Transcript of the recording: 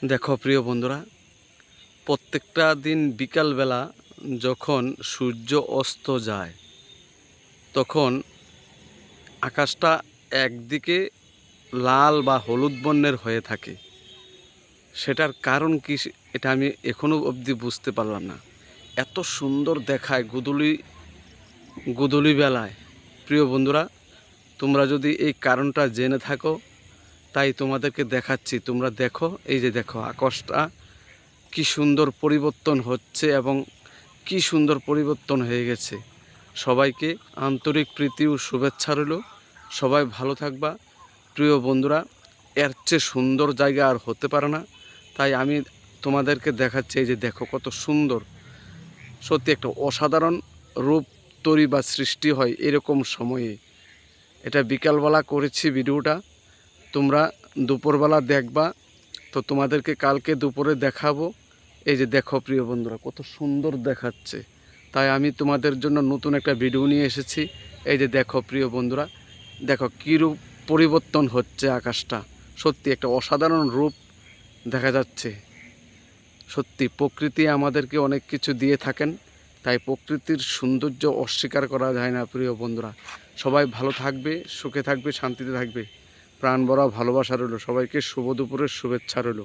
দেখো প্রিয় বন্ধুরা, প্রত্যেকটা দিন বিকালবেলা যখন সূর্য অস্ত যায় তখন আকাশটা একদিকে লাল বা হলুদ বর্ণের হয়ে থাকে। সেটার কারণ কি এটা আমি এখনও অবধি বুঝতে পারলাম না। এত সুন্দর দেখায় গোধূলি বেলায়। প্রিয় বন্ধুরা, তোমরা যদি এই কারণটা জেনে থাকো তাই তোমাদেরকে দেখাচ্ছি। তোমরা দেখো, এই যে দেখো আকাশটা কি সুন্দর পরিবর্তন হচ্ছে এবং কি সুন্দর পরিবর্তন হয়ে গেছে। সবাইকে আন্তরিক প্রীতি ও শুভেচ্ছা রইল। সবাই ভালো থাকবা প্রিয় বন্ধুরা। এর চেয়ে সুন্দর জায়গা আর হতে পারে না, তাই আমি তোমাদেরকে দেখাচ্ছি। এই যে দেখো কত সুন্দর, সত্যি একটা অসাধারণ রূপ তৈরি বা সৃষ্টি হয় এরকম সময়ে। এটা বিকালবেলা করেছি ভিডিওটা, তোমরা দুপুরবেলা দেখবা। তো তোমাদেরকে কালকে দুপুরে দেখাবো। এই যে দেখো প্রিয় বন্ধুরা কত সুন্দর দেখাচ্ছে, তাই আমি তোমাদের জন্য নতুন একটা ভিডিও নিয়ে এসেছি। এই যে দেখো প্রিয় বন্ধুরা, দেখো কী রূপ পরিবর্তন হচ্ছে আকাশটা। সত্যি একটা অসাধারণ রূপ দেখা যাচ্ছে। সত্যি প্রকৃতি আমাদেরকে অনেক কিছু দিয়ে থাকেন, তাই প্রকৃতির সৌন্দর্য অস্বীকার করা যায় না। প্রিয় বন্ধুরা, সবাই ভালো থাকবে, সুখে থাকবে, শান্তিতে থাকবে। প্রাণ ভরা ভালোবাসা রইল। সবাইকে শুভ দুপুরের শুভেচ্ছা রইল।